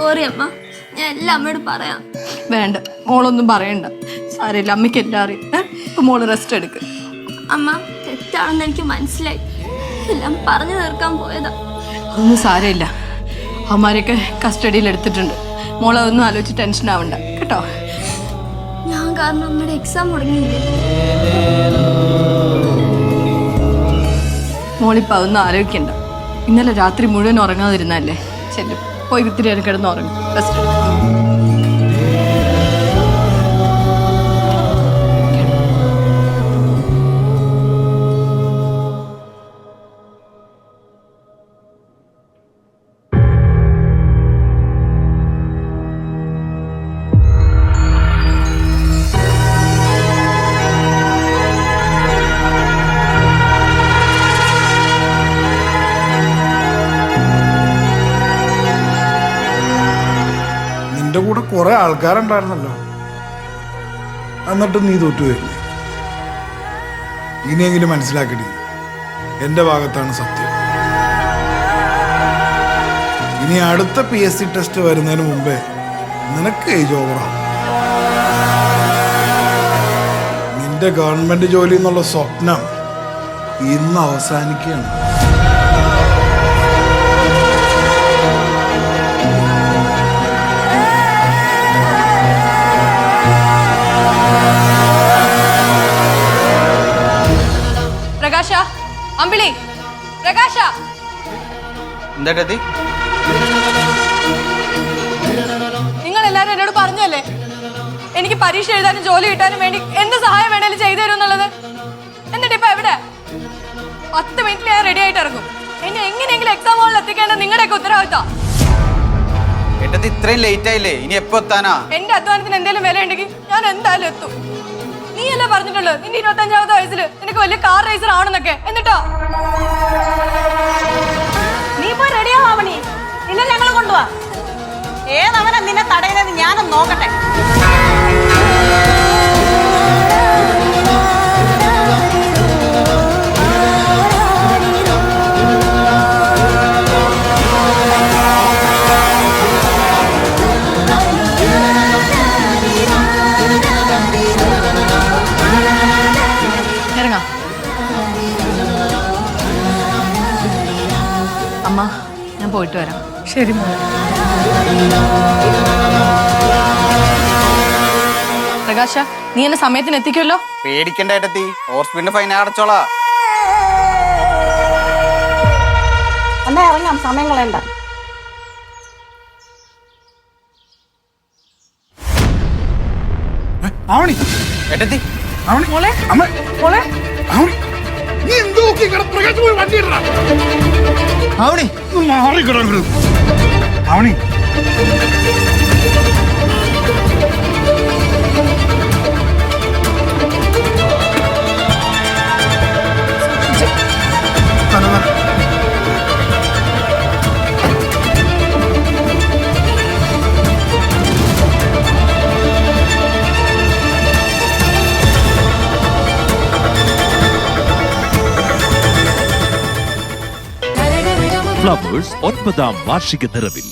Sorry അമ്മ, ഞാൻ എല്ലാം അമ്മയോട് പറയാം. വേണ്ട, മോളൊന്നും പറയണ്ട. സാരമില്ല, അമ്മയ്ക്ക് എല്ലാം അറിയാം. ഇപ്പൊ മോള് റെസ്റ്റ് എടുക്ക്. അമ്മ, തെറ്റാണെന്ന് എനിക്ക് മനസ്സിലായി. എല്ലാം പറഞ്ഞു തീർക്കാൻ പോയതാ. അതൊന്നും സാരമില്ല. അവന്മാരെയൊക്കെ കസ്റ്റഡിയിൽ എടുത്തിട്ടുണ്ട്. മോളെ ഒന്നും ആലോചിച്ച് ടെൻഷൻ ആവണ്ട കേട്ടോ. ഞാൻ കാരണം അമ്മയുടെ എക്സാം മുടങ്ങിയില്ലേ? മോളിപ്പോൾ അതൊന്നും ആലോചിക്കണ്ട. ഇന്നലെ രാത്രി മുഴുവൻ ഉറങ്ങാതിരുന്നല്ലേ. ചെല്ലും, പോയി ഇത്തിരി നേരം കിടന്ന് ഉറങ്ങും. റെസ്റ്റ് എടുക്കും. നിന്റെ കൂടെ കുറെ ആൾക്കാരുണ്ടായിരുന്നല്ലോ, എന്നിട്ട് നീ തോറ്റുപോയില്ലേ? ഇനിയെങ്കിലും മനസ്സിലാക്കടി, എന്റെ ഭാഗത്താണ് സത്യം. ഇനി അടുത്ത PSC ടെസ്റ്റ് വരുന്നതിന് മുമ്പേ നിനക്ക് ഏജ് ഓവറാവും. നിന്റെ ഗവൺമെന്റ് ജോലി എന്നുള്ള സ്വപ്നം ഇന്ന് അവസാനിക്കുകയാണ്. പ്രകാശ, അമ്പിളി, പ്രകാശ. എന്താ നിങ്ങൾ എല്ലാരും എന്നോട് പറഞ്ഞല്ലേ എനിക്ക് പരീക്ഷ എഴുതാനും ജോലി കിട്ടാനും വേണ്ടി എന്ത് സഹായം വേണേലും ചെയ്തു തരും എന്നുള്ളത്. എന്നിട്ട് ഇപ്പൊ എവിടെ? 10 മിനിറ്റിൽ ഞാൻ റെഡി ആയിട്ട് ഇറങ്ങും. എന്നെ എങ്ങനെയെങ്കിലും എക്സാം ഹാളിൽ എത്തിക്കേണ്ടത് നിങ്ങളുടെയൊക്കെ ഉത്തരവാദിത്തം. ഇത്രയും ലേറ്റ് ആയില്ലേ? ഇനി എപ്പോ എത്താനാ? എന്റെ അധ്വാനത്തിന് എന്തെങ്കിലും വില ഉണ്ടെങ്കിൽ ഞാൻ എന്തായാലും എത്തും. നീ അല്ലേ പറഞ്ഞിട്ടുള്ളത് നിന്റെ 25ാമത്തെ വയസ്സിൽ നിനക്ക് വലിയ കാർ റേസർ ആണെന്നൊക്കെ? എന്നിട്ടോ? നീ പോയി റെഡിയാവാമണി, നിന്നെ ഞങ്ങൾ കൊണ്ടുപോവാ. ഏതവനെ നിന്നെ തടയുന്നത് ഞാനൊന്ന് നോക്കട്ടെ. ഇറങ്ങാം. അമ്മ, ഞാൻ പോയിട്ട് വരാം. ശരി. പ്രകാശ, നീ എന്നെ സമയത്തിന് എത്തിക്കുമല്ലോ? പേടിക്കണ്ട ഏട്ടത്തി, ഹോസ്പിറ്റലിന്റെ ഫൈൻ അടച്ചോളാ. എന്നാ ഇറങ്ങാം, സമയം കളയണ്ട. ആവണി, ഏട്ടത്തി, ആവണി, മോളെ, അമ്മ, മോളെ. ആവണി, നീ എന്തോ പ്രകാശ് പോയി വണ്ടി ഇടടാ. ആവണി, മാറിക്കിടാ ആവണി. ഫ്ലവേഴ്സ് 9ാം വാർഷിക നിറവിൽ